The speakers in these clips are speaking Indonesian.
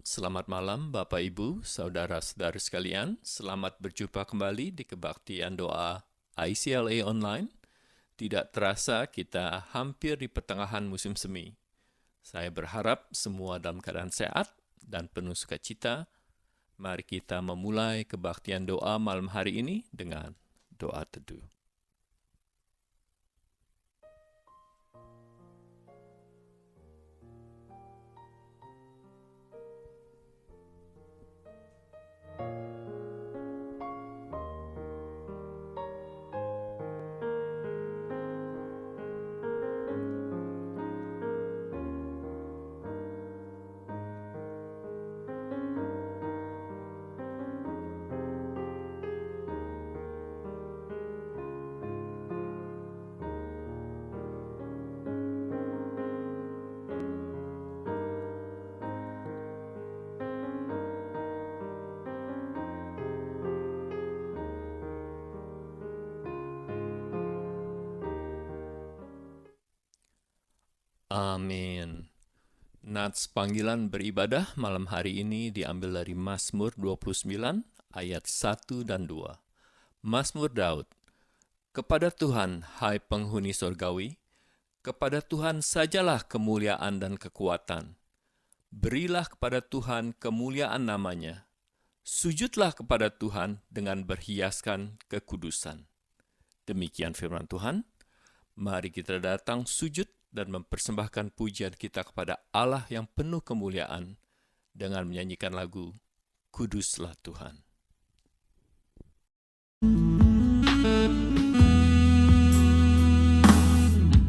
Selamat malam Bapak Ibu, Saudara-saudara sekalian. Selamat berjumpa kembali di kebaktian doa ICLA Online. Tidak terasa kita hampir di pertengahan musim semi. Saya berharap semua dalam keadaan sehat dan penuh sukacita. Mari kita memulai kebaktian doa malam hari ini dengan doa teduh. Amin. Nats panggilan beribadah malam hari ini diambil dari Mazmur 29 ayat 1 dan 2. Mazmur Daud. Kepada Tuhan, hai penghuni sorgawi, kepada Tuhan sajalah kemuliaan dan kekuatan. Berilah kepada Tuhan kemuliaan namanya. Sujudlah kepada Tuhan dengan berhiaskan kekudusan. Demikian firman Tuhan. Mari kita datang sujud dan mempersembahkan pujian kita kepada Allah yang penuh kemuliaan dengan menyanyikan lagu Kuduslah Tuhan.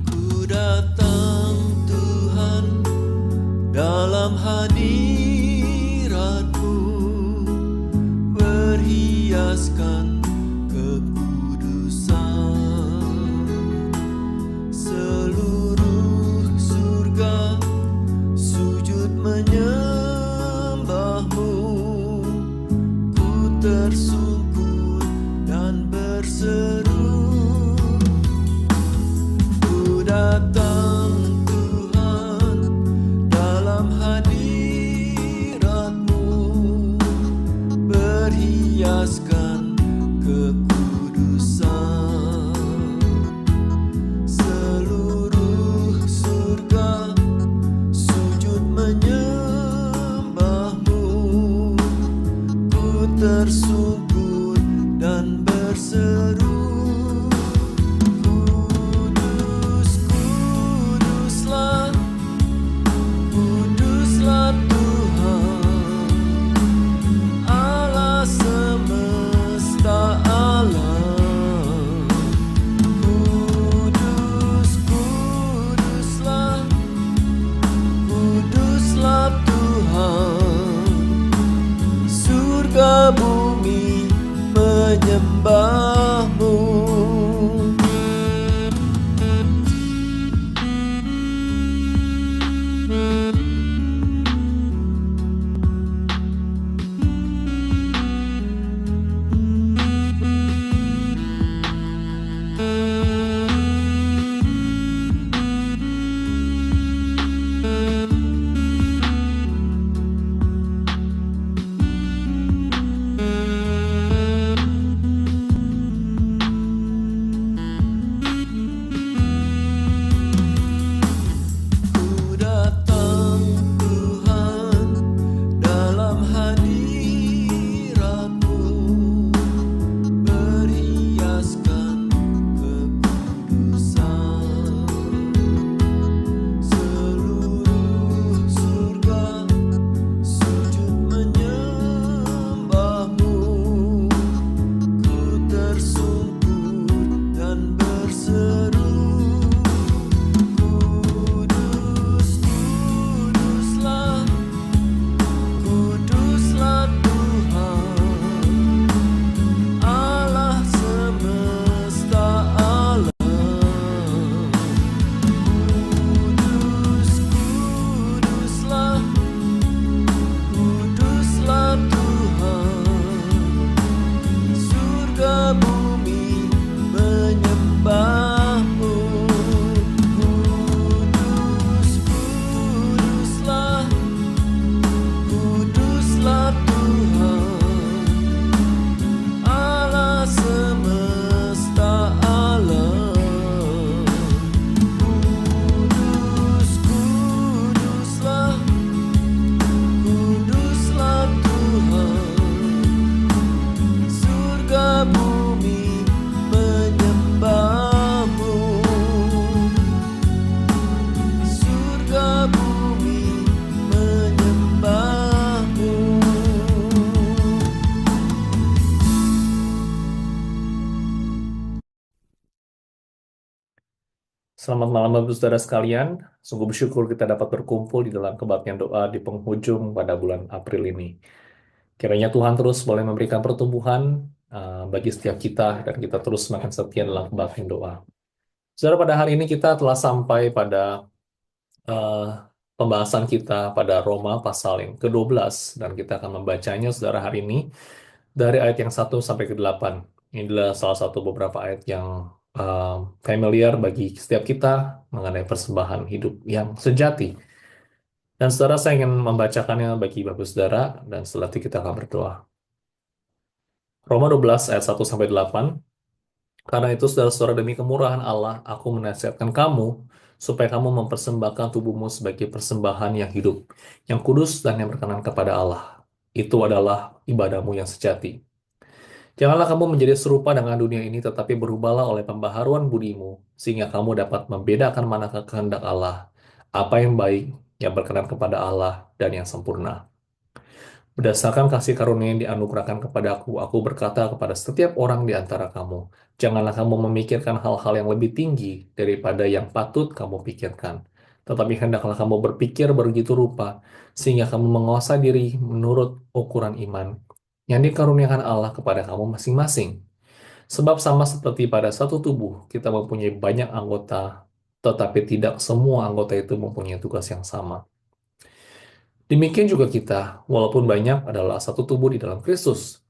Ku datang Tuhan dalam hadirat-Mu, berhiaskan kekudusan. Seluruh surga sujud menyembah-Mu, ku tersungkur dan berseru, ku datang Tuhan dalam hadirat-Mu, berhiaskan kekudusan. Seluruh surga sujud menyembah-Mu, ku tersungkur dan berseru, Kudus, kuduslah, kuduslah Tuhan, Allah semesta alam. Kudus, kuduslah, kuduslah Tuhan, surga bumi menyembah-Mu. Selamat malam Bapak Saudara sekalian. Sungguh bersyukur kita dapat berkumpul di dalam kebaktian doa di penghujung pada bulan April ini. Kiranya Tuhan terus boleh memberikan pertumbuhan bagi setiap kita dan kita terus semakin setia dalam kebaktian doa. Saudara, pada hari ini kita telah sampai pada eh, pembahasan kita pada Roma pasal yang ke-12 dan kita akan membacanya saudara hari ini dari ayat yang 1 sampai ke 8. Ini adalah salah satu beberapa ayat yang uh, familiar bagi setiap kita mengenai persembahan hidup yang sejati. Dan saudara, saya ingin membacakannya bagi Bapak Saudara, dan setelah itu kita akan berdoa. Roma 12 ayat 1 sampai 8. Karena itu, saudara-saudara, demi kemurahan Allah, aku menasihatkan kamu supaya kamu mempersembahkan tubuhmu sebagai persembahan yang hidup, yang kudus dan yang berkenan kepada Allah. Itu adalah ibadahmu yang sejati. Janganlah kamu menjadi serupa dengan dunia ini, tetapi berubahlah oleh pembaharuan budimu, sehingga kamu dapat membedakan manakah kehendak Allah, apa yang baik, yang berkenan kepada Allah, dan yang sempurna. Berdasarkan kasih karunia yang dianugerahkan kepadaku, aku berkata kepada setiap orang di antara kamu, janganlah kamu memikirkan hal-hal yang lebih tinggi daripada yang patut kamu pikirkan. Tetapi hendaklah kamu berpikir begitu rupa, sehingga kamu menguasai diri menurut ukuran iman yang dikaruniakan Allah kepada kamu masing-masing. Sebab sama seperti pada satu tubuh, kita mempunyai banyak anggota, tetapi tidak semua anggota itu mempunyai tugas yang sama. Demikian juga kita, walaupun banyak adalah satu tubuh di dalam Kristus,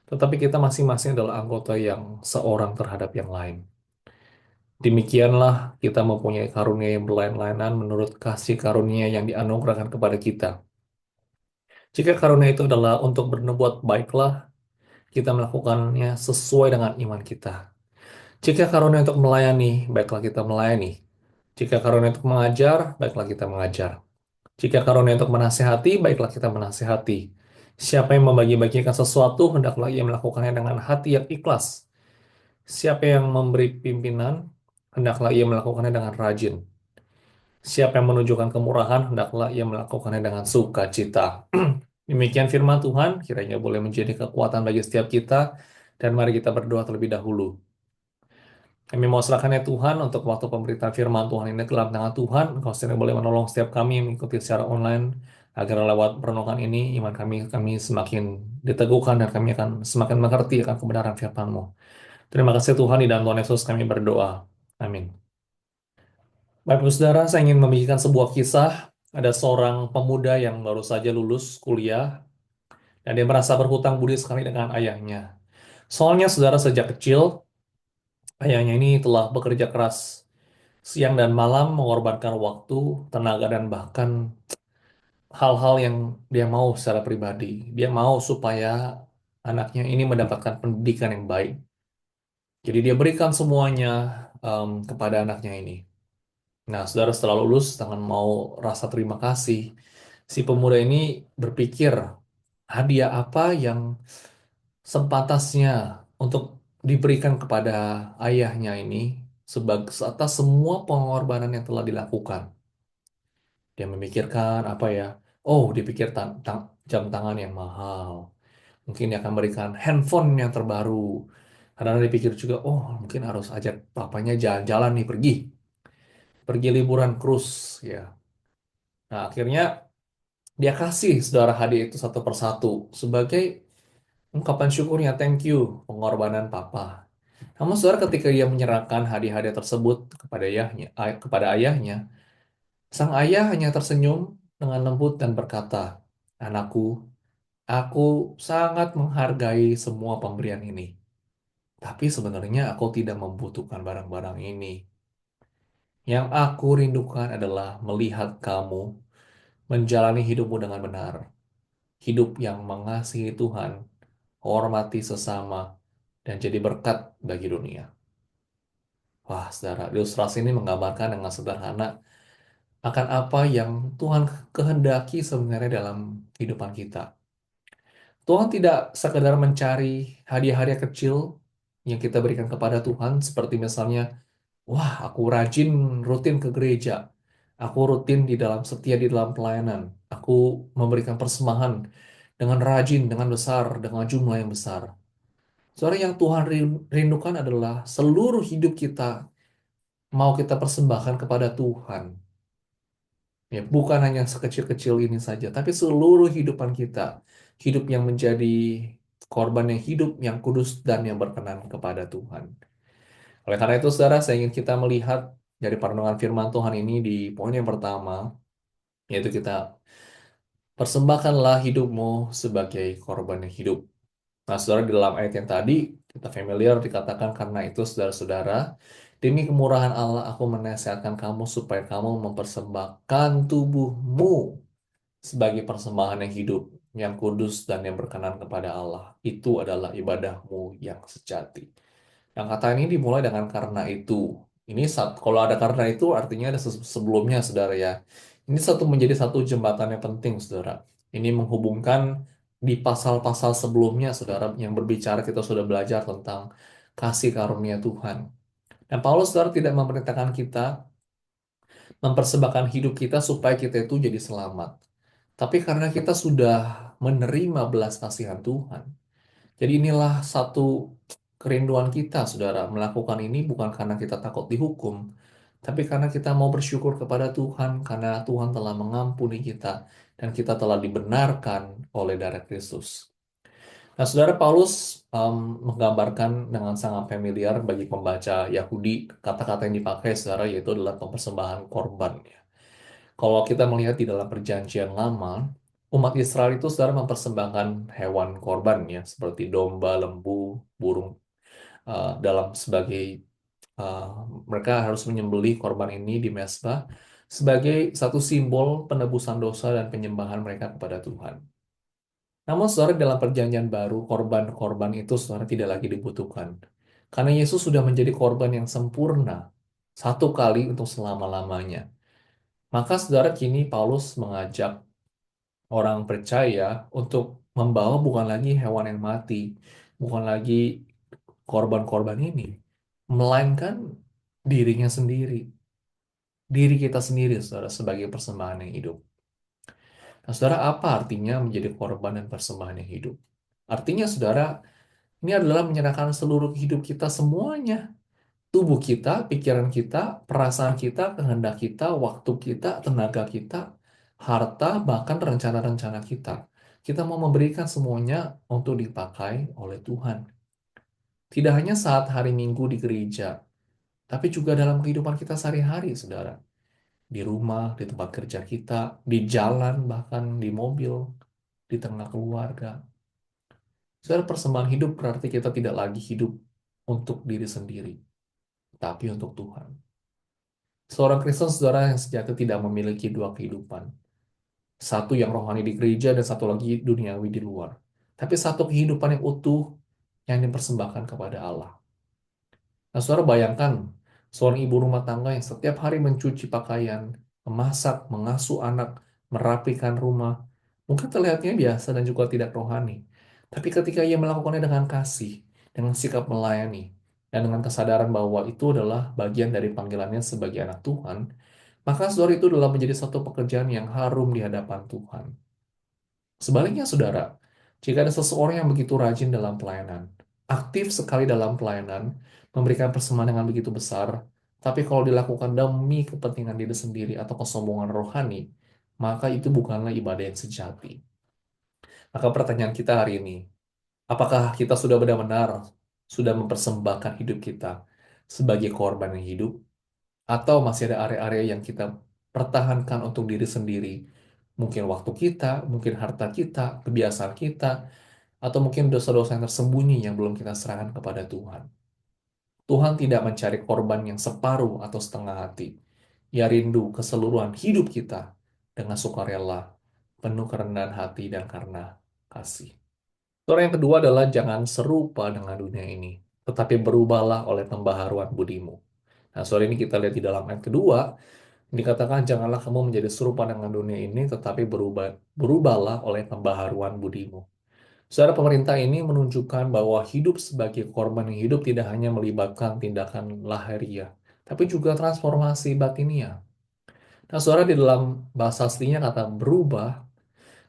tetapi kita masing-masing adalah anggota yang seorang terhadap yang lain. Demikianlah kita mempunyai karunia yang berlain-lainan menurut kasih karunia yang dianugerahkan kepada kita. Jika karunia itu adalah untuk berbuat baiklah, kita melakukannya sesuai dengan iman kita. Jika karunia untuk melayani, baiklah kita melayani. Jika karunia untuk mengajar, baiklah kita mengajar. Jika karunia untuk menasihati, baiklah kita menasihati. Siapa yang membagi-bagikan sesuatu, hendaklah ia melakukannya dengan hati yang ikhlas. Siapa yang memberi pimpinan, hendaklah ia melakukannya dengan rajin. Siapa yang menunjukkan kemurahan, hendaklah ia melakukannya dengan sukacita. Demikian firman Tuhan, kiranya boleh menjadi kekuatan bagi setiap kita, dan mari kita berdoa terlebih dahulu. Kami mau serahkan ya Tuhan untuk waktu pemberitaan firman Tuhan ini ke dalam tangan Tuhan. Engkau sendiri boleh menolong setiap kami mengikuti secara online agar lewat perenungan ini iman kami semakin diteguhkan dan kami akan semakin mengerti akan kebenaran firman-Mu. Terima kasih Tuhan, di dalam Tuhan Yesus kami berdoa. Amin. Bapak Saudara, saya ingin membagikan sebuah kisah. Ada seorang pemuda yang baru saja lulus kuliah dan dia merasa berhutang budi sekali dengan ayahnya. Soalnya saudara, sejak kecil ayahnya ini telah bekerja keras siang dan malam, mengorbankan waktu, tenaga, dan bahkan hal-hal yang dia mau secara pribadi. Dia mau supaya anaknya ini mendapatkan pendidikan yang baik. Jadi dia berikan semuanya kepada anaknya ini. Nah, saudara, setelah lulus dengan mau rasa terima kasih, si pemuda ini berpikir hadiah apa yang sepantasnya untuk diberikan kepada ayahnya ini sebagai atas semua pengorbanan yang telah dilakukan. Dia memikirkan apa ya? Oh, dipikir jam tangan yang mahal. Mungkin dia akan berikan handphone yang terbaru. Karena dipikir juga, oh mungkin harus ajak papanya jalan-jalan nih, pergi liburan cruise ya. Nah, akhirnya dia kasih saudara hadiah itu satu persatu sebagai ungkapan syukurnya, thank you pengorbanan papa. Namun saudara, ketika dia menyerahkan hadiah-hadiah tersebut kepada ayahnya, sang ayah hanya tersenyum dengan lembut dan berkata, anakku, aku sangat menghargai semua pemberian ini. Tapi sebenarnya aku tidak membutuhkan barang-barang ini. Yang aku rindukan adalah melihat kamu menjalani hidupmu dengan benar. Hidup yang mengasihi Tuhan, hormati sesama, dan jadi berkat bagi dunia. Wah, saudara, ilustrasi ini menggambarkan dengan sederhana akan apa yang Tuhan kehendaki sebenarnya dalam kehidupan kita. Tuhan tidak sekedar mencari hadiah-hadiah kecil yang kita berikan kepada Tuhan, seperti misalnya, wah, aku rajin rutin ke gereja, aku rutin setia di dalam pelayanan, aku memberikan persembahan dengan rajin, dengan besar, dengan jumlah yang besar. Soalnya yang Tuhan rindukan adalah seluruh hidup kita mau kita persembahkan kepada Tuhan. Ya, bukan hanya sekecil-kecil ini saja, tapi seluruh hidupan kita, hidup yang menjadi korban yang hidup, yang kudus, dan yang berkenan kepada Tuhan. Oleh karena itu, saudara, saya ingin kita melihat dari perenungan firman Tuhan ini di poin yang pertama, yaitu kita persembahkanlah hidupmu sebagai korban yang hidup. Nah, saudara, di dalam ayat yang tadi, kita familiar dikatakan karena itu, saudara-saudara, demi kemurahan Allah, aku menasihatkan kamu supaya kamu mempersembahkan tubuhmu sebagai persembahan yang hidup, yang kudus, dan yang berkenan kepada Allah. Itu adalah ibadahmu yang sejati. Yang kata ini dimulai dengan karena itu. Ini kalau ada karena itu artinya ada sebelumnya, saudara ya. Ini menjadi satu jembatan yang penting, saudara. Ini menghubungkan di pasal-pasal sebelumnya, saudara, yang berbicara kita sudah belajar tentang kasih karunia Tuhan. Dan Paulus, saudara, tidak memerintahkan kita mempersembahkan hidup kita supaya kita itu jadi selamat. Tapi karena kita sudah menerima belas kasihan Tuhan, jadi inilah satu kerinduan kita, saudara, melakukan ini bukan karena kita takut dihukum, tapi karena kita mau bersyukur kepada Tuhan, karena Tuhan telah mengampuni kita, dan kita telah dibenarkan oleh darah Kristus. Nah, saudara, Paulus menggambarkan dengan sangat familiar bagi pembaca Yahudi, kata-kata yang dipakai, saudara, yaitu adalah persembahan korban. Kalau kita melihat di dalam perjanjian lama, umat Israel itu saudara mempersembahkan hewan korban ya, seperti domba, lembu, burung dalam sebagai uh, mereka harus menyembelih korban ini di mezbah sebagai satu simbol penebusan dosa dan penyembahan mereka kepada Tuhan. Namun saudara dalam perjanjian baru korban-korban itu saudara tidak lagi dibutuhkan. Karena Yesus sudah menjadi korban yang sempurna satu kali untuk selama-lamanya. Maka saudara kini Paulus mengajak orang percaya untuk membawa bukan lagi hewan yang mati, bukan lagi korban-korban ini, melainkan dirinya sendiri, diri kita sendiri, saudara, sebagai persembahan yang hidup. Nah, saudara, apa artinya menjadi korban dan persembahan yang hidup? Artinya, saudara, ini adalah menyerahkan seluruh hidup kita semuanya. Tubuh kita, pikiran kita, perasaan kita, kehendak kita, waktu kita, tenaga kita, harta, bahkan rencana-rencana kita. Kita mau memberikan semuanya untuk dipakai oleh Tuhan. Tidak hanya saat hari Minggu di gereja, tapi juga dalam kehidupan kita sehari-hari, saudara. Di rumah, di tempat kerja kita, di jalan, bahkan di mobil, di tengah keluarga. Saudara, persembahan hidup berarti kita tidak lagi hidup untuk diri sendiri, tapi untuk Tuhan. Seorang Kristen, saudara, yang sejati tidak memiliki dua kehidupan. Satu yang rohani di gereja dan satu lagi duniawi di luar. Tapi satu kehidupan yang utuh yang dipersembahkan kepada Allah. Nah, saudara bayangkan seorang ibu rumah tangga yang setiap hari mencuci pakaian, memasak, mengasuh anak, merapikan rumah. Mungkin terlihatnya biasa dan juga tidak rohani. Tapi ketika ia melakukannya dengan kasih, dengan sikap melayani, dan dengan kesadaran bahwa itu adalah bagian dari panggilannya sebagai anak Tuhan, maka saudara itu adalah menjadi satu pekerjaan yang harum di hadapan Tuhan. Sebaliknya, saudara, jika ada seseorang yang begitu rajin dalam pelayanan, aktif sekali dalam pelayanan, memberikan persembahan dengan begitu besar, tapi kalau dilakukan demi kepentingan diri sendiri atau kesombongan rohani, maka itu bukanlah ibadah yang sejati. Maka pertanyaan kita hari ini, apakah kita sudah benar-benar sudah mempersembahkan hidup kita sebagai korban yang hidup, atau masih ada area-area yang kita pertahankan untuk diri sendiri? Mungkin waktu kita, mungkin harta kita, kebiasaan kita, atau mungkin dosa-dosa yang tersembunyi yang belum kita serahkan kepada Tuhan. Tuhan tidak mencari korban yang separuh atau setengah hati. Ia rindu keseluruhan hidup kita dengan sukarela, penuh kerendahan hati dan karena kasih. Cara yang kedua adalah jangan serupa dengan dunia ini, tetapi berubahlah oleh pembaharuan budimu. Nah, soal ini kita lihat di dalam ayat kedua, dikatakan janganlah kamu menjadi serupa dengan dunia ini, tetapi berubahlah oleh pembaharuan budimu. Secara pemerintah ini menunjukkan bahwa hidup sebagai korban yang hidup tidak hanya melibatkan tindakan lahiriah, tapi juga transformasi batinia. Nah, saudara, di dalam bahasa aslinya kata berubah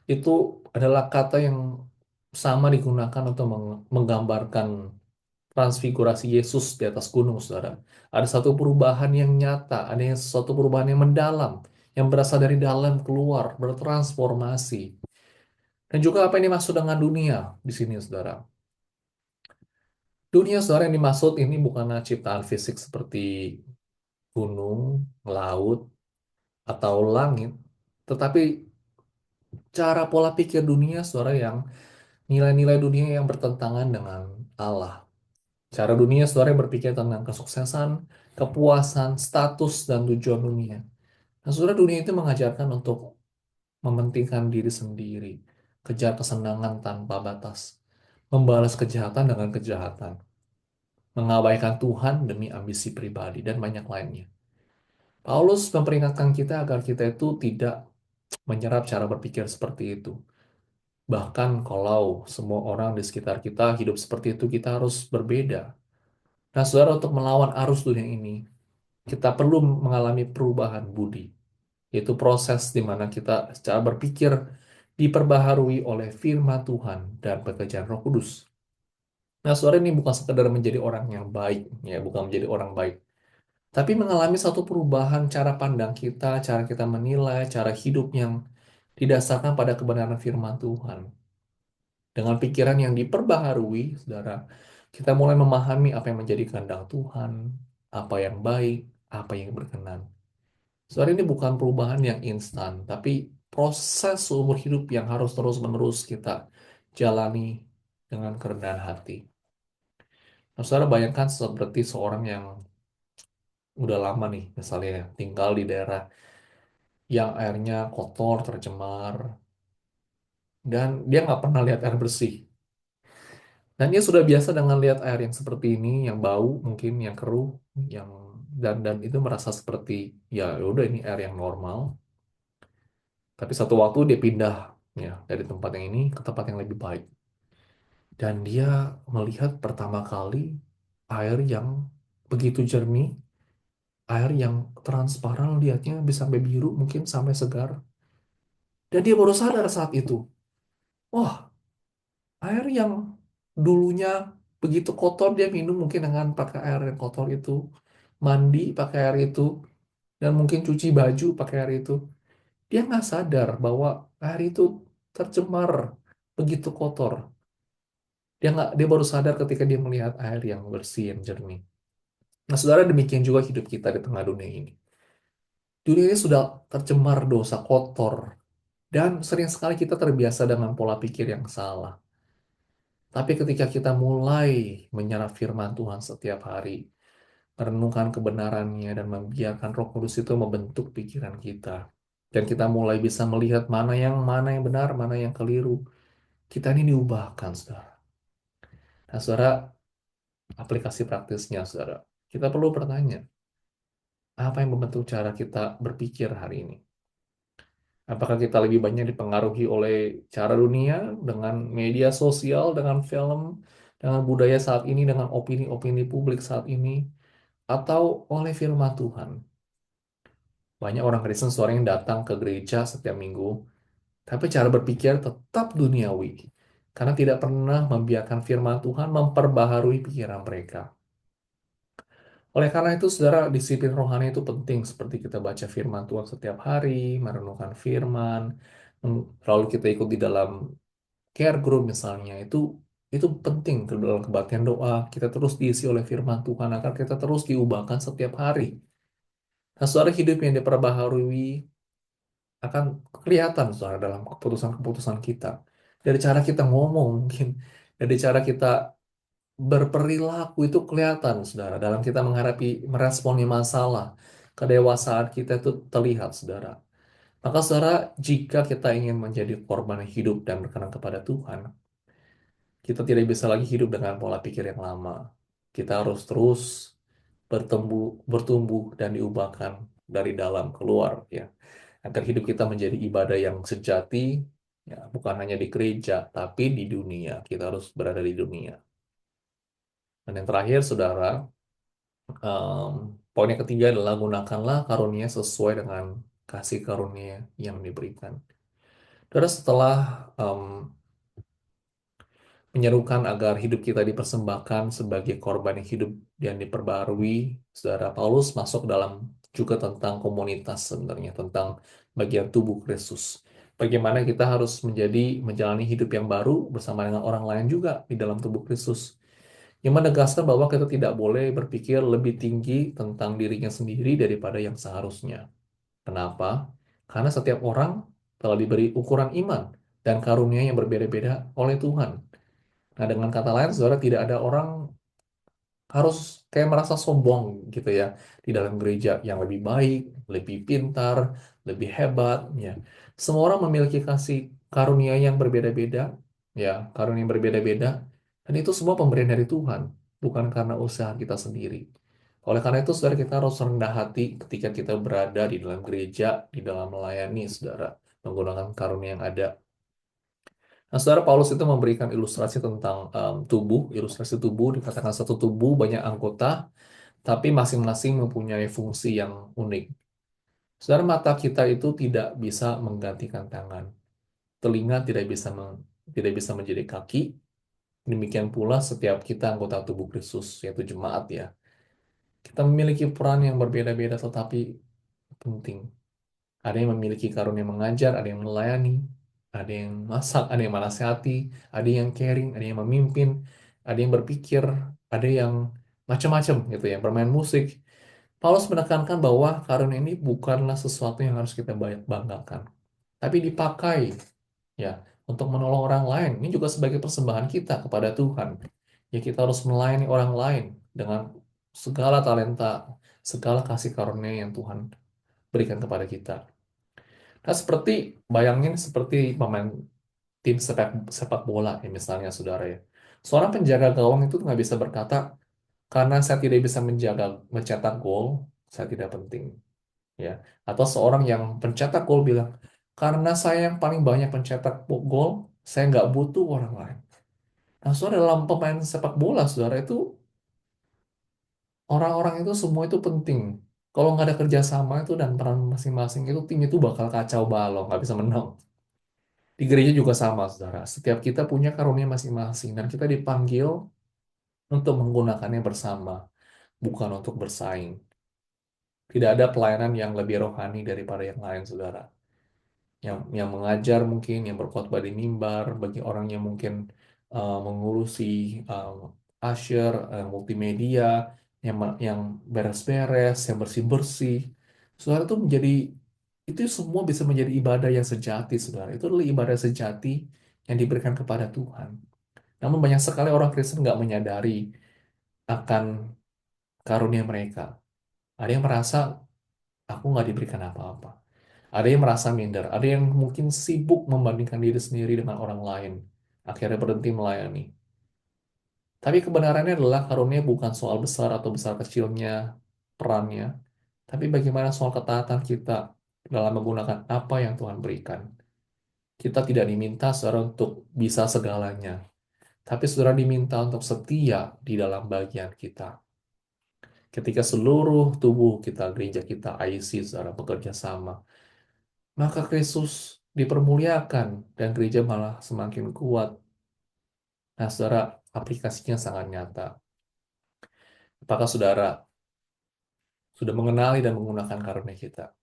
itu adalah kata yang sama digunakan untuk menggambarkan transfigurasi Yesus di atas gunung, saudara. Ada satu perubahan yang nyata, ada yang suatu perubahan yang mendalam, yang berasal dari dalam keluar, bertransformasi. Dan juga apa yang dimaksud dengan dunia di sini, saudara. Dunia, saudara, yang dimaksud ini bukanlah ciptaan fisik seperti gunung, laut, atau langit, tetapi cara pola pikir dunia, saudara, yang nilai-nilai dunia yang bertentangan dengan Allah. Cara dunia, saudara, yang berpikir tentang kesuksesan, kepuasan, status, dan tujuan dunia. Nah, saudara, dunia itu mengajarkan untuk mementingkan diri sendiri, kejar kesenangan tanpa batas, membalas kejahatan dengan kejahatan, mengabaikan Tuhan demi ambisi pribadi, dan banyak lainnya. Paulus memperingatkan kita agar kita itu tidak menyerap cara berpikir seperti itu. Bahkan kalau semua orang di sekitar kita hidup seperti itu, kita harus berbeda. Nah, saudara, untuk melawan arus dunia ini, kita perlu mengalami perubahan budi, yaitu proses di mana kita secara berpikir diperbaharui oleh firman Tuhan dan pekerjaan Roh Kudus. Nah, saudara, ini bukan sekedar menjadi orang yang baik, ya, bukan menjadi orang baik, tapi mengalami satu perubahan cara pandang kita, cara kita menilai, cara hidup yang didasarkan pada kebenaran firman Tuhan. Dengan pikiran yang diperbaharui, saudara, kita mulai memahami apa yang menjadi kehendak Tuhan, apa yang baik, apa yang berkenan. Saudara, ini bukan perubahan yang instan, tapi proses seumur hidup yang harus terus-menerus kita jalani dengan kerendahan hati. Nah, saudara, bayangkan seperti seorang yang udah lama nih, misalnya tinggal di daerah yang airnya kotor, tercemar, dan dia nggak pernah lihat air bersih. Dan dia sudah biasa dengan lihat air yang seperti ini, yang bau, mungkin yang keruh, yang dan itu merasa seperti ya udah ini air yang normal. Tapi satu waktu dia pindah ya dari tempat yang ini ke tempat yang lebih baik. Dan dia melihat pertama kali air yang begitu jernih, air yang transparan, lihatnya bisa sampai biru, mungkin sampai segar. Dan dia baru sadar saat itu, wah, air yang dulunya begitu kotor dia minum mungkin dengan pakai air yang kotor itu, mandi pakai air itu, dan mungkin cuci baju pakai air itu. Dia nggak sadar bahwa air itu tercemar, begitu kotor. Dia baru sadar ketika dia melihat air yang bersih, yang jernih. Nah, saudara, demikian juga hidup kita di tengah dunia ini. Dunia ini sudah tercemar dosa kotor, dan sering sekali kita terbiasa dengan pola pikir yang salah. Tapi ketika kita mulai menyerap firman Tuhan setiap hari, merenungkan kebenarannya dan membiarkan Roh Kudus itu membentuk pikiran kita, dan kita mulai bisa melihat mana yang benar, mana yang keliru, kita ini diubahkan, saudara. Nah, saudara, aplikasi praktisnya, saudara, kita perlu bertanya, apa yang membentuk cara kita berpikir hari ini? Apakah kita lebih banyak dipengaruhi oleh cara dunia, dengan media sosial, dengan film, dengan budaya saat ini, dengan opini-opini publik saat ini, atau oleh firman Tuhan? Banyak orang Kristen sore yang datang ke gereja setiap minggu, tapi cara berpikir tetap duniawi, karena tidak pernah membiarkan firman Tuhan memperbaharui pikiran mereka. Oleh karena itu, saudara, disiplin rohani itu penting, seperti kita baca firman Tuhan setiap hari, merenungkan firman, lalu kita ikut di dalam care group misalnya, itu penting ke dalam kebaktian doa, kita terus diisi oleh firman Tuhan agar kita terus diubahkan setiap hari. Nah, saudara, hidup yang diperbaharui akan kelihatan, saudara, dalam keputusan-keputusan kita. Dari cara kita ngomong mungkin, dari cara kita berperilaku itu kelihatan, saudara. Dalam kita menghadapi, meresponi masalah, kedewasaan kita itu terlihat, saudara. Maka, saudara, jika kita ingin menjadi korban yang hidup dan berkenan kepada Tuhan, kita tidak bisa lagi hidup dengan pola pikir yang lama. Kita harus terus bertumbuh dan diubahkan dari dalam keluar, ya. Agar hidup kita menjadi ibadah yang sejati, ya, bukan hanya di gereja, tapi di dunia. Kita harus berada di dunia. Dan yang terakhir, saudara, em, poin yang ketiga adalah gunakanlah karunia sesuai dengan kasih karunia yang diberikan. Saudara, setelah em, menyerukan agar hidup kita dipersembahkan sebagai korban yang hidup dan diperbarui. Saudara Paulus masuk dalam juga tentang komunitas sebenarnya, tentang bagian tubuh Kristus. Bagaimana kita harus menjalani hidup yang baru bersama dengan orang lain juga di dalam tubuh Kristus. Yang menegaskan bahwa kita tidak boleh berpikir lebih tinggi tentang dirinya sendiri daripada yang seharusnya. Kenapa? Karena setiap orang telah diberi ukuran iman dan karunia yang berbeda-beda oleh Tuhan. Nah, dengan kata lain, saudara, tidak ada orang harus kayak merasa sombong gitu ya di dalam gereja yang lebih baik, lebih pintar, lebih hebat, ya. Semua orang memiliki kasih karunia yang berbeda-beda, ya, karunia yang berbeda-beda, dan itu semua pemberian dari Tuhan, bukan karena usaha kita sendiri. Oleh karena itu, saudara, kita harus rendah hati ketika kita berada di dalam gereja, di dalam melayani, saudara, menggunakan karunia yang ada. Nah, saudara, Paulus itu memberikan ilustrasi tentang tubuh. Ilustrasi tubuh dikatakan satu tubuh banyak anggota, tapi masing-masing mempunyai fungsi yang unik. Saudara, mata kita itu tidak bisa menggantikan tangan. Telinga tidak bisa menjadi kaki. Demikian pula setiap kita anggota tubuh Kristus, yaitu jemaat ya. Kita memiliki peran yang berbeda-beda tetapi penting. Ada yang memiliki karunia mengajar, ada yang melayani, ada yang masak, ada yang menasihati, ada yang caring, ada yang memimpin, ada yang berpikir, ada yang macam-macam gitu ya, bermain musik. Paulus menekankan bahwa karunia ini bukanlah sesuatu yang harus kita banggakan, tapi dipakai ya untuk menolong orang lain. Ini juga sebagai persembahan kita kepada Tuhan. Ya, kita harus melayani orang lain dengan segala talenta, segala kasih karunia yang Tuhan berikan kepada kita. Nah, bayangin seperti pemain tim sepak bola ya misalnya saudara ya. Seorang penjaga gawang itu nggak bisa berkata, karena saya tidak bisa mencetak gol, saya tidak penting. Ya. Atau seorang yang pencetak gol bilang, karena saya yang paling banyak pencetak gol, saya nggak butuh orang lain. Nah, saudara, dalam pemain sepak bola, saudara, itu orang-orang itu semua itu penting. Kalau nggak ada kerjasama itu dan peran masing-masing itu tim itu bakal kacau balau, nggak bisa menang. Di gereja juga sama, saudara. Setiap kita punya karunia masing-masing dan kita dipanggil untuk menggunakannya bersama, bukan untuk bersaing. Tidak ada pelayanan yang lebih rohani daripada yang lain, saudara. Yang mengajar mungkin, yang berkhotbah di mimbar, bagi orang yang mungkin mengurusi usher, multimedia, yang beres-beres, yang bersih-bersih. Saudara, itu semua bisa menjadi ibadah yang sejati, saudara. Itu adalah ibadah sejati yang diberikan kepada Tuhan. Namun banyak sekali orang Kristen nggak menyadari akan karunia mereka. Ada yang merasa, aku nggak diberikan apa-apa. Ada yang merasa minder, ada yang mungkin sibuk membandingkan diri sendiri dengan orang lain. Akhirnya berhenti melayani. Tapi kebenarannya adalah karunia bukan soal besar atau besar kecilnya perannya, tapi bagaimana soal ketaatan kita dalam menggunakan apa yang Tuhan berikan. Kita tidak diminta saudara untuk bisa segalanya, tapi saudara diminta untuk setia di dalam bagian kita. Ketika seluruh tubuh kita, gereja kita, IC, saudara bekerja sama, maka Kristus dipermuliakan dan gereja malah semakin kuat. Nah, saudara, aplikasinya sangat nyata. Apakah saudara sudah mengenali dan menggunakan karunia kita?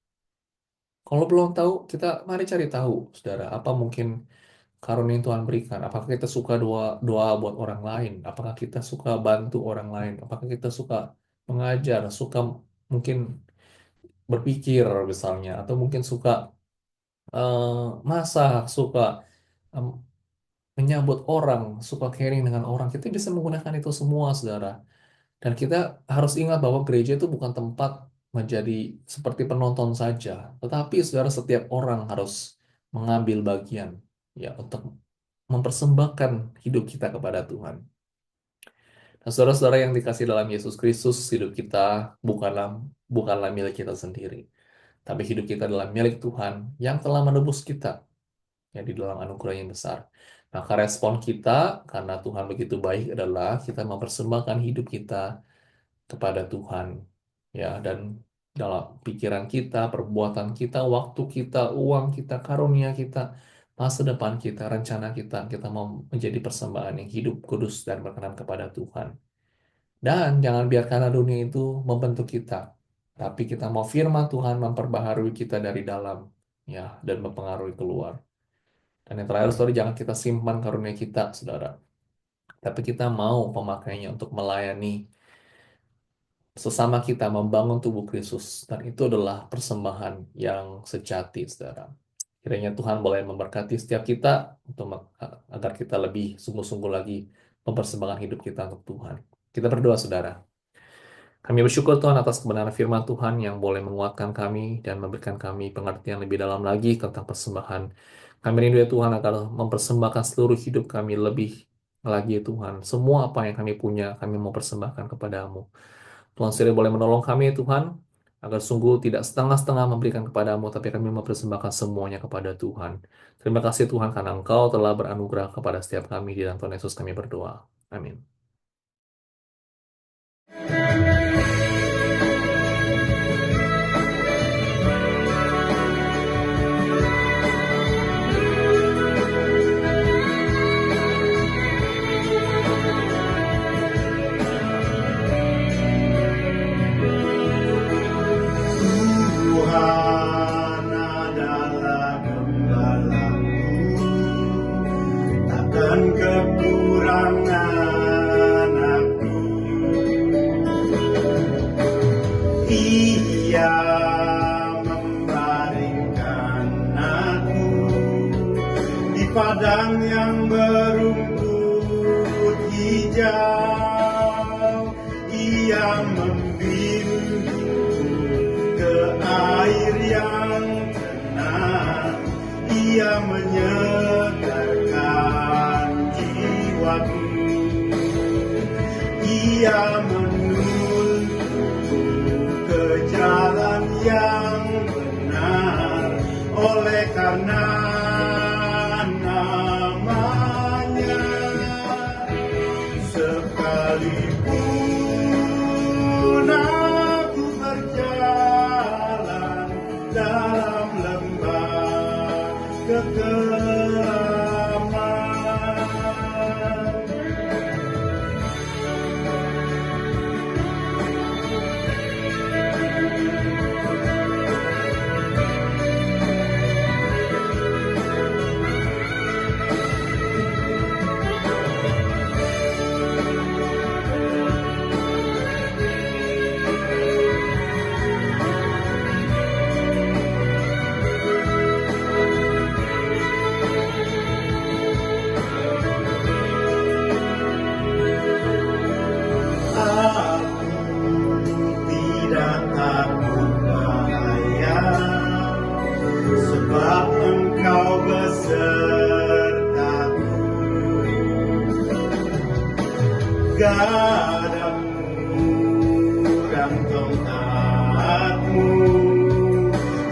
Kalau belum tahu, mari cari tahu, saudara, apa mungkin karunia yang Tuhan berikan. Apakah kita suka doa doa buat orang lain? Apakah kita suka bantu orang lain? Apakah kita suka mengajar, suka mungkin berpikir misalnya, atau mungkin suka eh, masak, suka em, menyambut orang, suka caring dengan orang. Kita bisa menggunakan itu semua, saudara. Dan kita harus ingat bahwa gereja itu bukan tempat menjadi seperti penonton saja, tetapi saudara, setiap orang harus mengambil bagian ya untuk mempersembahkan hidup kita kepada Tuhan. Nah, saudara-saudara yang dikasih dalam Yesus Kristus, hidup kita bukanlah bukanlah milik kita sendiri, tapi hidup kita adalah milik Tuhan yang telah menebus kita ya di dalam anugerah yang besar. Maka respon kita karena Tuhan begitu baik adalah kita mempersembahkan hidup kita kepada Tuhan ya, dan dalam pikiran kita, perbuatan kita, waktu kita, uang kita, karunia kita, masa depan kita, rencana kita, kita mau menjadi persembahan yang hidup, kudus, dan berkenan kepada Tuhan. Dan jangan biarkan dunia itu membentuk kita, tapi kita mau firman Tuhan memperbaharui kita dari dalam, ya, dan mempengaruhi keluar. Dan yang terakhir, saudara, jangan kita simpan karunia kita, saudara. Tapi kita mau pemakainya untuk melayani sesama kita, membangun tubuh Kristus. Dan itu adalah persembahan yang sejati, saudara. Kiranya Tuhan boleh memberkati setiap kita untuk agar kita lebih sungguh-sungguh lagi mempersembahkan hidup kita untuk Tuhan. Kita berdoa, saudara. Kami bersyukur Tuhan atas kebenaran firman Tuhan yang boleh menguatkan kami dan memberikan kami pengertian lebih dalam lagi tentang persembahan. Kami rindu ya Tuhan agar mempersembahkan seluruh hidup kami lebih lagi ya Tuhan. Semua apa yang kami punya kami mau persembahkan kepadamu. Tuhan sendiri boleh menolong kami ya Tuhan agar sungguh tidak setengah-setengah memberikan kepadamu, tapi kami mempersembahkan semuanya kepada Tuhan. Terima kasih Tuhan karena Engkau telah beranugerah kepada setiap kami. Di dalam Tuhan Yesus kami berdoa. Amin. Tuhan adalah gembalaku, takkan kekurangan aku. Ia membaringkan aku di padang yang berumput hijau. Ia membimbingku ke air yang tenang. Ia menyegarkan jiwaku. Ia menuntunku ke jalan yang benar oleh karena namanya. Sekalipun aku berjalan dalam lembah kekelaman, tidak takut bahaya, sebab Engkau besertaku. Gadamu dan tongkatmu,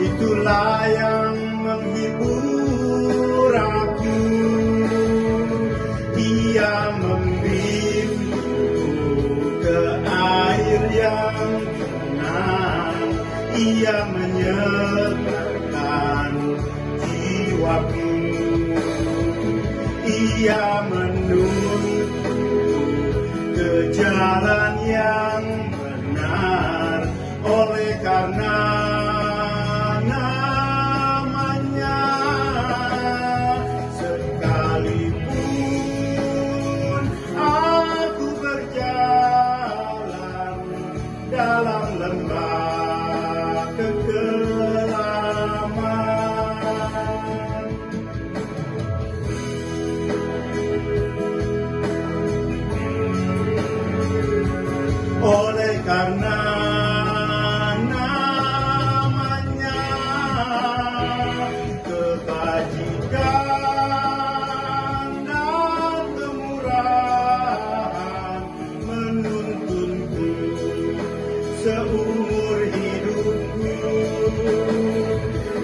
itulah yang menghibur aku. Ia membimbingku ke air yang tenang. Ia menyegarkan jiwaku. Ia menuntunku ke jalan yang benar oleh karena namanya. Sekalipun aku berjalan dalam lembah kekelaman, oleh karena namanya, kebajikan dan kemurahan menuntunku seumur hidupku,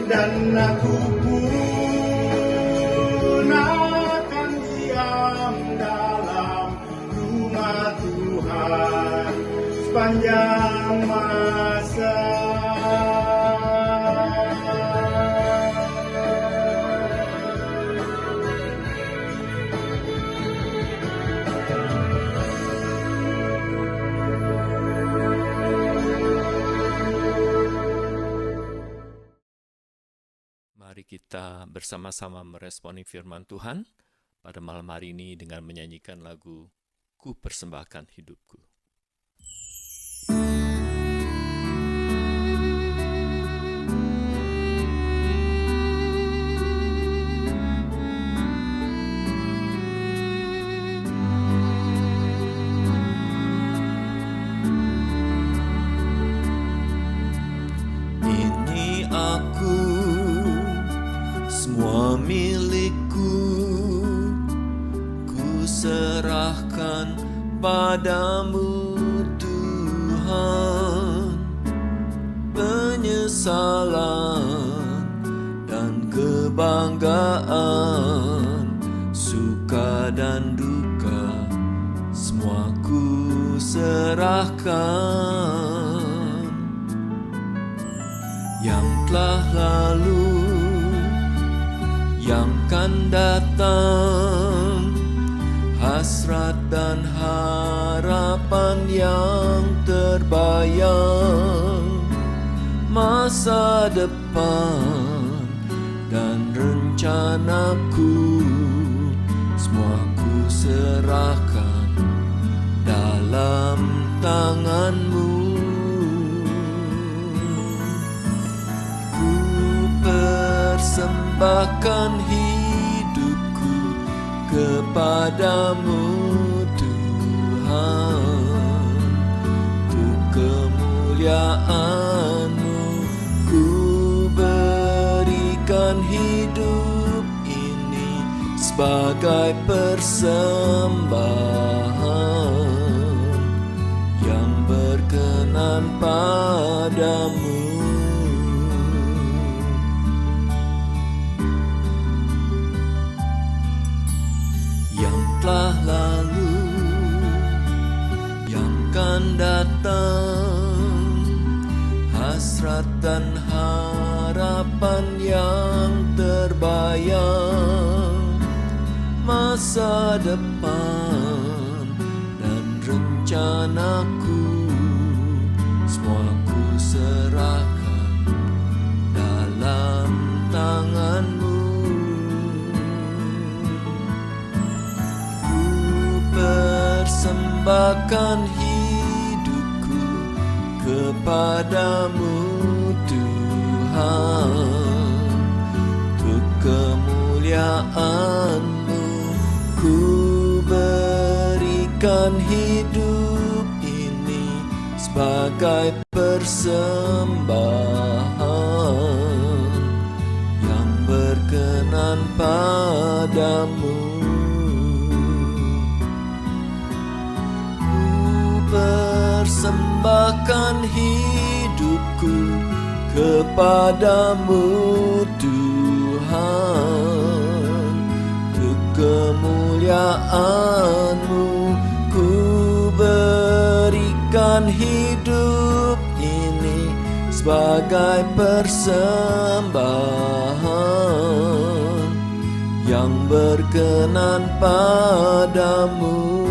dan aku pun akan diam dalam rumah Tuhan sepanjang masa. kita bersama-sama meresponi firman Tuhan pada malam hari ini dengan menyanyikan lagu Ku Persembahkan Hidupku. Ini aku, semua milikku, ku serahkan padamu Tuhan. Penyesalan dan kebanggaan, suka dan duka, semua ku serahkan. Yang telah lalu, yang kan datang, hasrat dan harapan yang terbayang, masa depan dan rencanaku, semua ku serahkan dalam tanganmu. Ku persembahkan hidupku kepadamu Tuhan, untuk kemuliaan-Mu. Ku berikan hidup ini sebagai persembahan yang berkenan padamu. Yang telah lalu, yang kan datang, hasrat dan harapan yang terbayang, masa depan dan rencanaku, semua ku serahkan dalam tangan-Mu. Ku persembahkan hidupku kepadamu Tuhan, untuk kemuliaan-Mu. Ku berikan hidup ini sebagai persembahan yang berkenan padamu. Ku persembahkan hidupku kepadamu Tuhan, untuk kemuliaan-Mu. Ku berikan hidup ini sebagai persembahan yang berkenan padamu.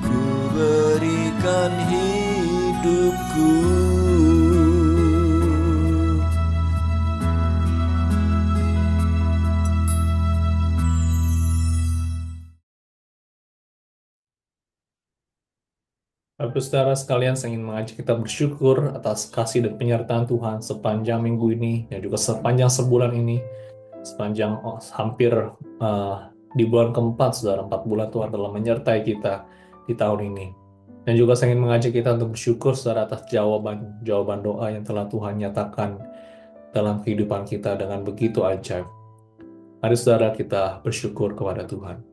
Ku berikan hidupku. Bapak saudara sekalian, saya ingin mengajak kita bersyukur atas kasih dan penyertaan Tuhan sepanjang minggu ini dan juga sepanjang sebulan ini, sepanjang hampir di bulan keempat, saudara, 4 bulan Tuhan telah menyertai kita di tahun ini. Dan juga saya ingin mengajak kita untuk bersyukur, saudara, atas jawaban doa yang telah Tuhan nyatakan dalam kehidupan kita dengan begitu ajaib. Mari saudara kita bersyukur kepada Tuhan.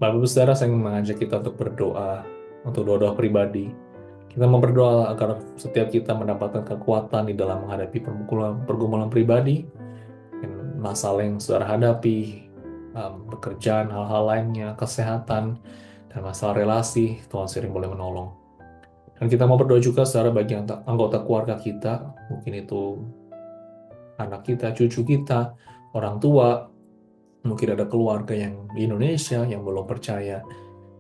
Bapak Ibu Saudara, saya ingin mengajak kita untuk berdoa, untuk doa-doa pribadi. Kita mau berdoa agar setiap kita mendapatkan kekuatan di dalam menghadapi pergumulan pribadi, masalah yang saudara hadapi, pekerjaan, hal-hal lainnya, kesehatan, dan masalah relasi. Tuhan sering boleh menolong. Dan kita mau berdoa juga saudara bagi anggota keluarga kita, mungkin itu anak kita, cucu kita, orang tua, mungkin ada keluarga yang di Indonesia yang belum percaya.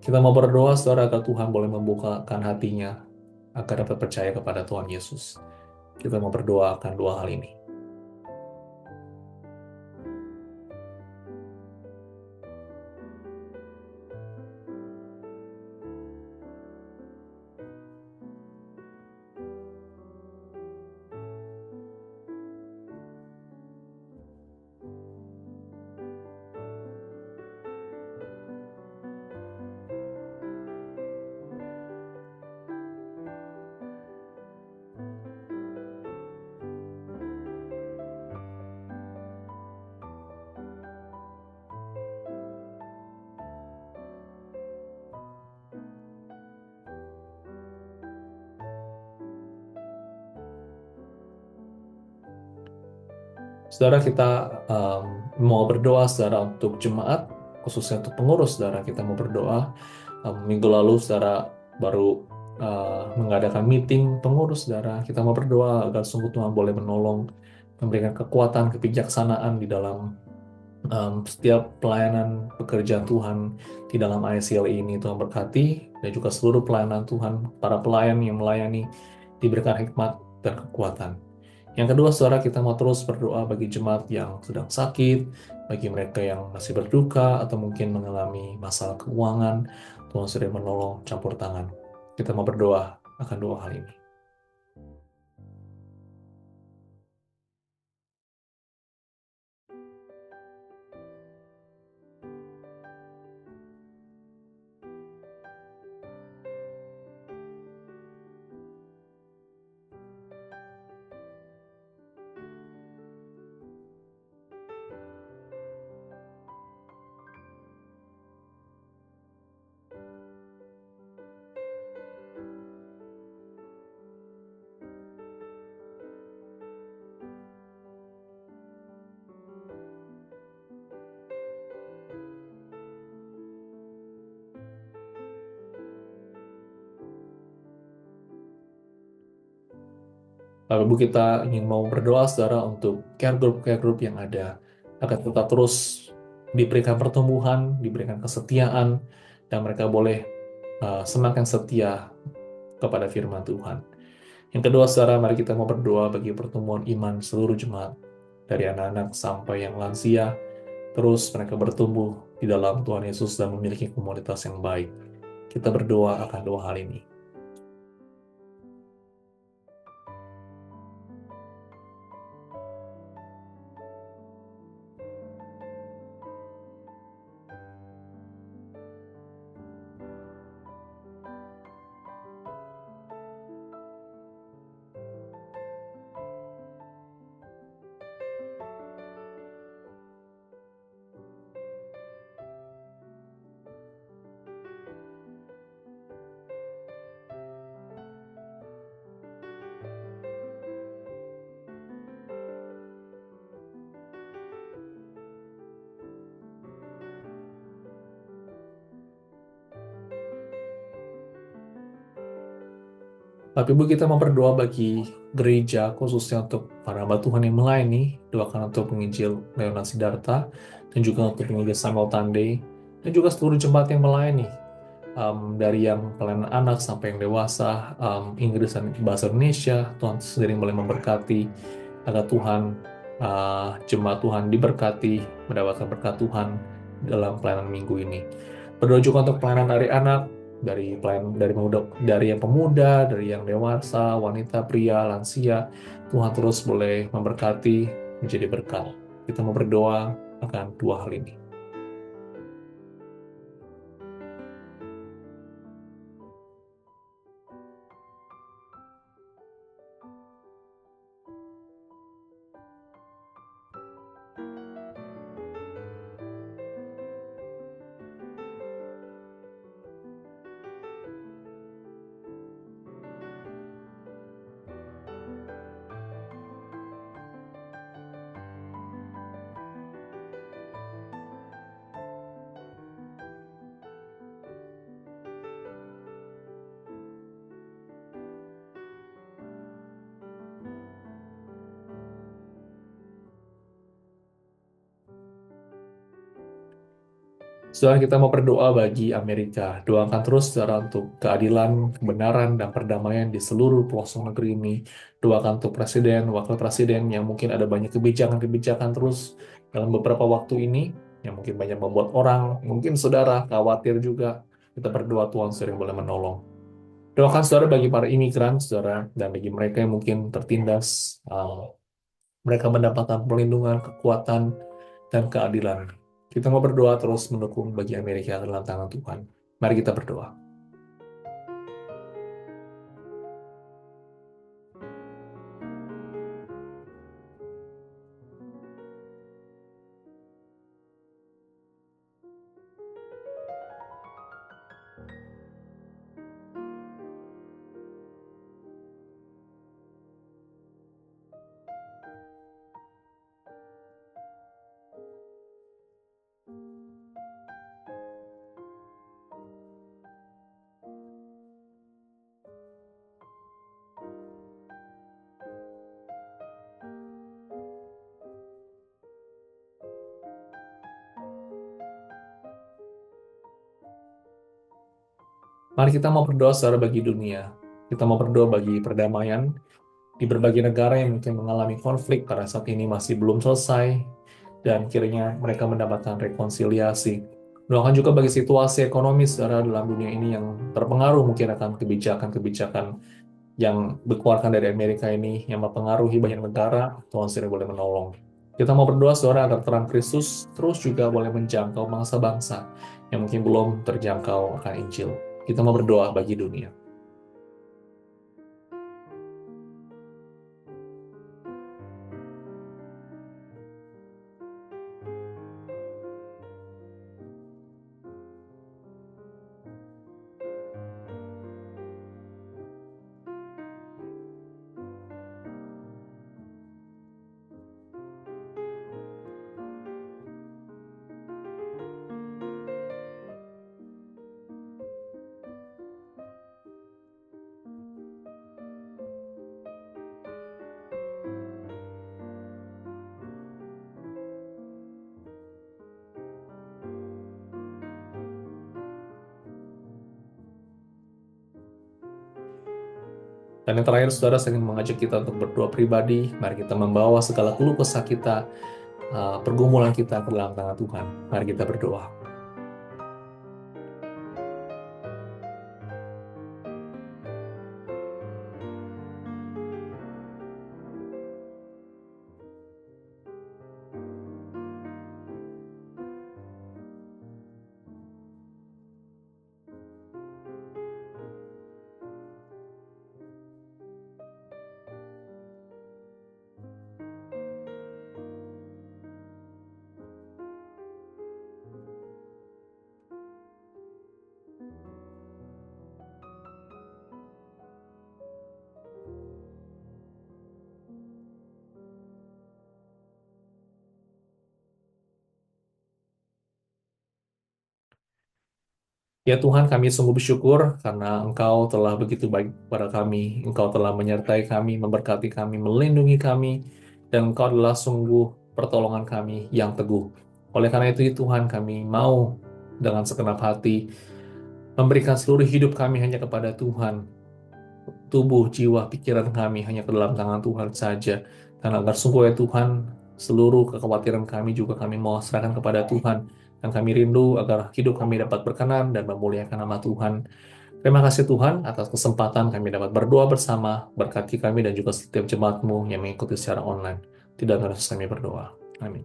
Kita mau berdoa saudara agar Tuhan boleh membukakan hatinya agar dapat percaya kepada Tuhan Yesus. Kita mau berdoa akan dua hal ini. Saudara, kita mau berdoa saudara untuk jemaat, khususnya untuk pengurus saudara. Kita mau berdoa. Minggu lalu saudara baru mengadakan meeting pengurus saudara. Kita mau berdoa agar sungguh Tuhan boleh menolong, memberikan kekuatan, kebijaksanaan di dalam setiap pelayanan pekerjaan Tuhan di dalam ICL ini. Tuhan berkati, dan juga seluruh pelayanan Tuhan, para pelayan yang melayani diberikan hikmat dan kekuatan. Yang kedua, saudara, kita mau terus berdoa bagi jemaat yang sedang sakit, bagi mereka yang masih berduka, atau mungkin mengalami masalah keuangan. Tuhan sudah menolong, campur tangan. Kita mau berdoa akan dua hal ini. Bapak Ibu, kita ingin mau berdoa saudara untuk care group yang ada, agar tetap terus diberikan pertumbuhan, diberikan kesetiaan, dan mereka boleh semakin setia kepada firman Tuhan. Yang kedua saudara, mari kita mau berdoa bagi pertumbuhan iman seluruh jemaat, dari anak-anak sampai yang lansia, terus mereka bertumbuh di dalam Tuhan Yesus dan memiliki komunitas yang baik. Kita berdoa akan dua hal ini. Bapak Ibu, kita mau berdoa bagi gereja, khususnya untuk para hamba Tuhan yang melayani. Doakan untuk penginjil Leonard Sidarta, dan juga untuk penginjil Samuel Tande, dan juga seluruh jemaat yang melayani. Dari yang pelayanan anak sampai yang dewasa, Inggris dan bahasa Indonesia, Tuhan sendiri boleh memberkati, agar Tuhan, jemaat Tuhan diberkati, mendapatkan berkat Tuhan dalam pelayanan minggu ini. Berdoa juga untuk pelayanan dari anak, dari yang pemuda, dari yang dewasa, wanita, pria, lansia. Tuhan terus boleh memberkati, menjadi berkat. Kita mau berdoa akan dua hal ini. Saudara, kita mau berdoa bagi Amerika. Doakan terus saudara untuk keadilan, kebenaran, dan perdamaian di seluruh pelosok negeri ini. Doakan untuk presiden, wakil presiden yang mungkin ada banyak kebijakan-kebijakan terus dalam beberapa waktu ini, yang mungkin banyak membuat orang, mungkin saudara khawatir juga. Kita berdoa Tuhan sering boleh menolong. Doakan saudara bagi para imigran, saudara, dan bagi mereka yang mungkin tertindas, mereka mendapatkan perlindungan, kekuatan, dan keadilan. Kita mau berdoa terus mendukung bagi Amerika dalam tangan Tuhan. Mari kita berdoa. Mari kita mau berdoa secara bagi dunia. Kita mau berdoa bagi perdamaian di berbagai negara yang mungkin mengalami konflik pada saat ini masih belum selesai, dan kiranya mereka mendapatkan rekonsiliasi. Doakan juga bagi situasi ekonomi secara dalam dunia ini yang terpengaruh mungkin akan kebijakan-kebijakan yang dikeluarkan dari Amerika ini yang mempengaruhi banyak negara. Tuhan sendiri boleh menolong. Kita mau berdoa saudara agar terang Kristus terus juga boleh menjangkau bangsa-bangsa yang mungkin belum terjangkau akan Injil. Kita mau berdoa bagi dunia. Dan yang terakhir, saudara, saya ingin mengajak kita untuk berdoa pribadi. Mari kita membawa segala keluh kesah kita, pergumulan kita ke dalam tangan Tuhan. Mari kita berdoa. Ya Tuhan, kami sungguh bersyukur karena Engkau telah begitu baik kepada kami. Engkau telah menyertai kami, memberkati kami, melindungi kami, dan Engkau adalah sungguh pertolongan kami yang teguh. Oleh karena itu, Tuhan, kami mau dengan segenap hati memberikan seluruh hidup kami hanya kepada Tuhan. Tubuh, jiwa, pikiran kami hanya ke dalam tangan Tuhan saja. Dan agar sungguh ya Tuhan, seluruh kekhawatiran kami juga kami mau serahkan kepada Tuhan. Dan kami rindu agar hidup kami dapat berkenan dan memuliakan nama Tuhan. Terima kasih Tuhan atas kesempatan kami dapat berdoa bersama, berkati kami dan juga setiap jemaat-Mu yang mengikuti secara online. Tidak terus kami berdoa. Amin.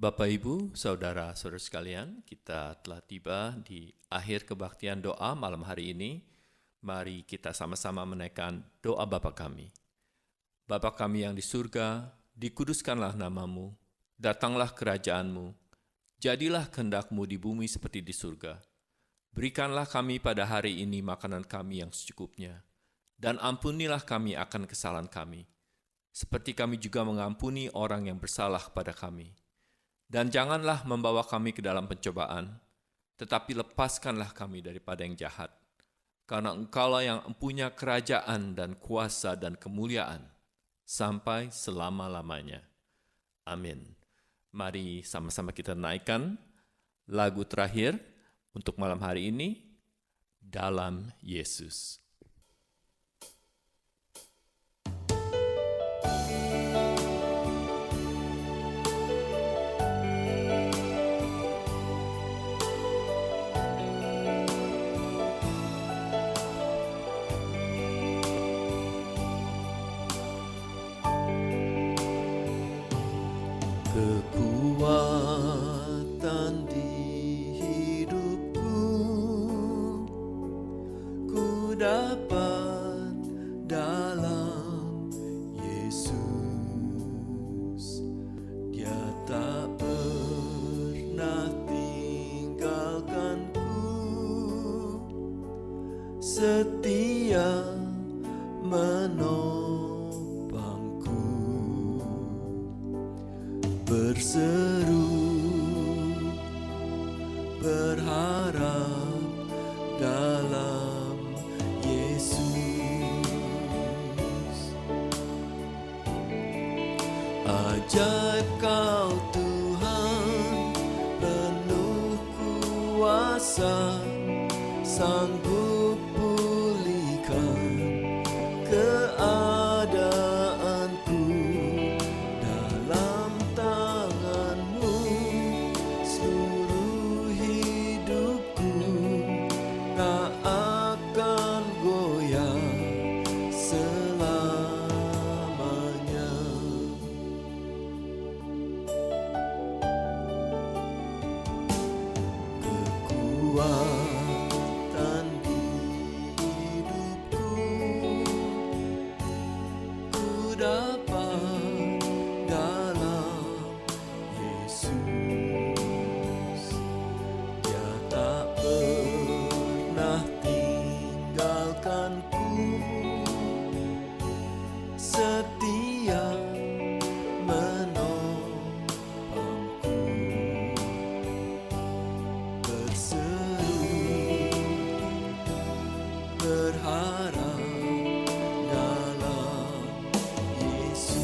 Bapak, Ibu, Saudara-saudara sekalian, kita telah tiba di akhir kebaktian doa malam hari ini. Mari kita sama-sama menaikkan doa Bapa kami. Bapa kami yang di surga, dikuduskanlah nama-Mu, datanglah kerajaan-Mu, jadilah kehendak-Mu di bumi seperti di surga. Berikanlah kami pada hari ini makanan kami yang secukupnya, dan ampunilah kami akan kesalahan kami, seperti kami juga mengampuni orang yang bersalah pada kami. Dan janganlah membawa kami ke dalam pencobaan, tetapi lepaskanlah kami daripada yang jahat. Karena Engkaulah yang empunya kerajaan dan kuasa dan kemuliaan, sampai selama-lamanya. Amin. Mari sama-sama kita naikkan lagu terakhir untuk malam hari ini, Dalam Yesus. Kekuatan di hidupku, ku dapat dalam Yesus. Dia tak pernah tinggalkanku, setia menopangku, berseru berharap dalam Yesus. Ajaib Kau Tuhan, penuh kuasa, sanggup pulihkan keadaanku. Dalam tangan-Mu seluruh hidupku tak akan goyah selamanya. Kekuatan di hidupku, ku dapat dalam Yesus. Dia tak pernah tinggalkanku, setia menopangku, berseru berharap dalam Yesus.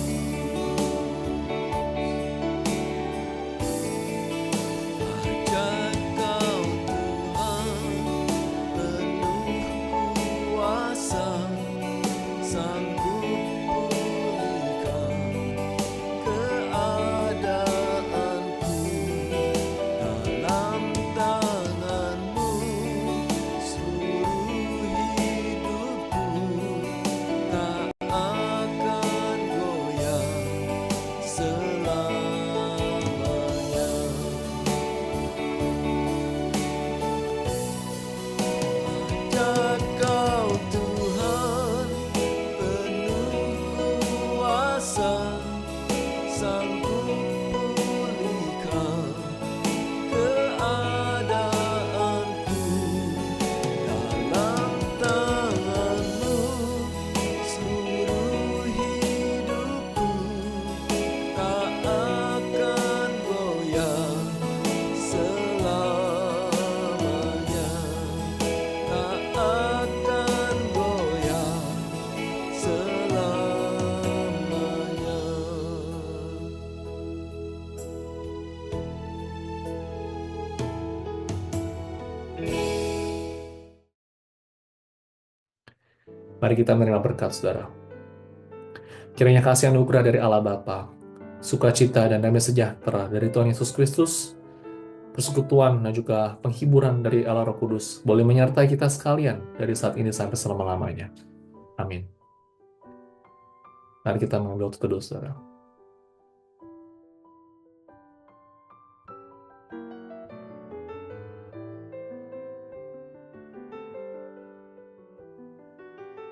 Ajaib Kau Tuhan, penuh kuasa, sanggup pulihkan keadaanku. Dalam tangan-Mu seluruh hidupku tak akan goyah selamanya. Ajaib Kau Tuhan, penuh kuasa, sanggup pulihkan keadaanku. Dalam tangan-Mu seluruh hidupku tak akan goyah selamanya, tak akan goyah selamanya. Mari kita menerima berkat, saudara. Kiranya kasih anugerah dari Allah Bapa, sukacita dan damai sejahtera dari Tuhan Yesus Kristus, persekutuan dan juga penghiburan dari Allah Roh Kudus boleh menyertai kita sekalian dari saat ini sampai selama-lamanya. Amin. Mari kita mengambil waktu teduh, saudara.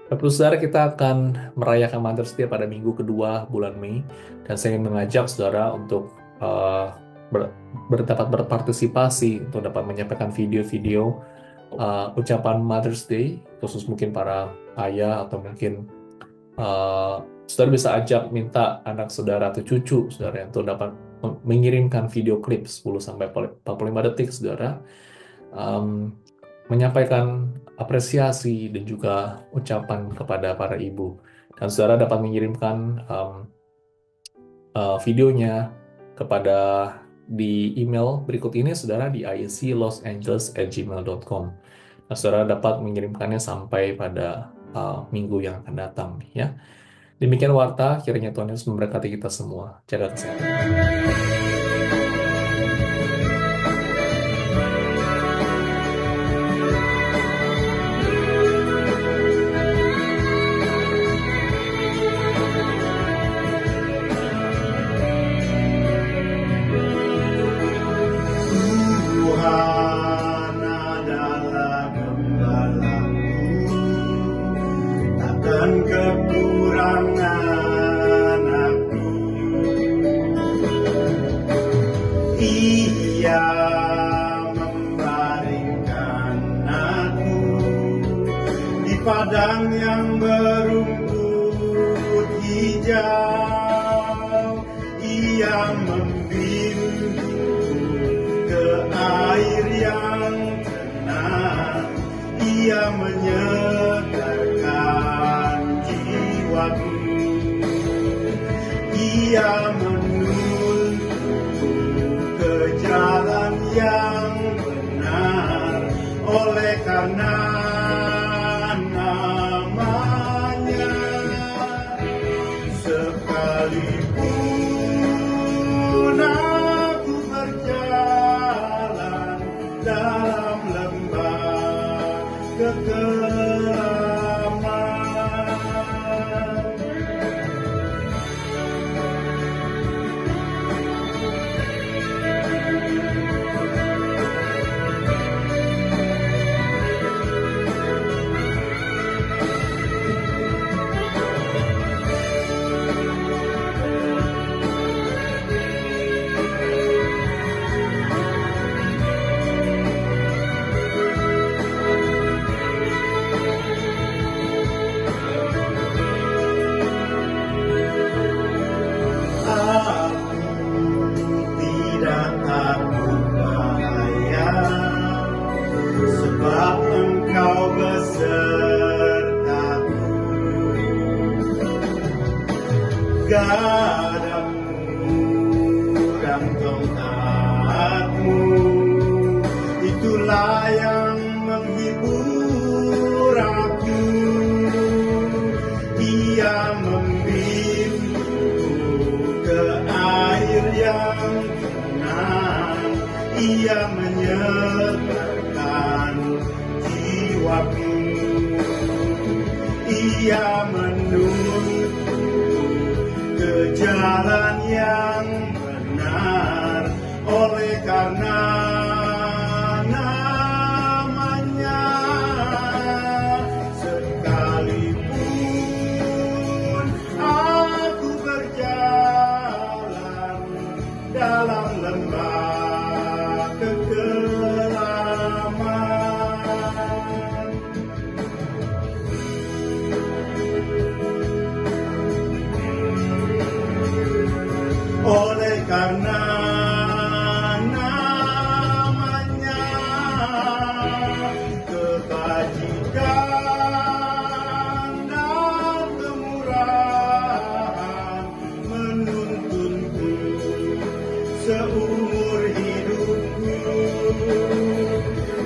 Bapak Saudara, kita akan merayakan Mother's Day pada minggu kedua bulan Mei, dan saya ingin mengajak saudara untuk dapat berpartisipasi untuk dapat menyampaikan video-video ucapan Mother's Day, khusus mungkin para ayah atau mungkin saudara bisa ajak minta anak saudara atau cucu saudara untuk dapat mengirimkan video klip 10-45 detik saudara, menyampaikan apresiasi dan juga ucapan kepada para ibu. Dan saudara dapat mengirimkan videonya kepada di email berikut ini, saudara, di ieclosangeles@gmail.com. Nah, saudara dapat mengirimkannya sampai pada minggu yang akan datang, ya. Demikian warta, kiranya Tuhan Yesus memberkati kita semua. Jaga kesehatan. Tuhan adalah gembalaku, takkan kekurangan aku. Ia membaringkan aku di padang yang berumput hijau. Ia membimbingku ke air yang tenang. Ia menyegarkan jiwaku. Ia menuntunku ke jalan yang benar oleh karena namanya. Sekalipun aku berjalan dalam lembah kekelaman, tidak takut bahaya, sebab Engkau besertaku. Gadamu dan tongkatmu, itulah yang menghibur aku. Ia membimbingku ke air yang tenang. Ia menyegarkan jiwaku. Ia menuntunku ke jalan yang benar oleh karena namanya. Sekalipun aku berjalan dalam lembah kekelaman, oleh karena namanya, kebajikan dan kemurahan menuntunku seumur hidupku,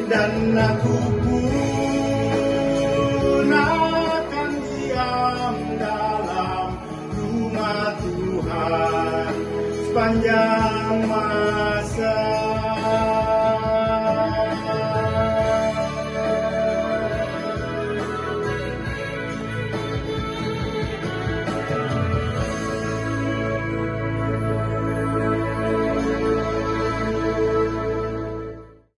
dan aku pun akan diam dalam rumah Tuhan sepanjang masa.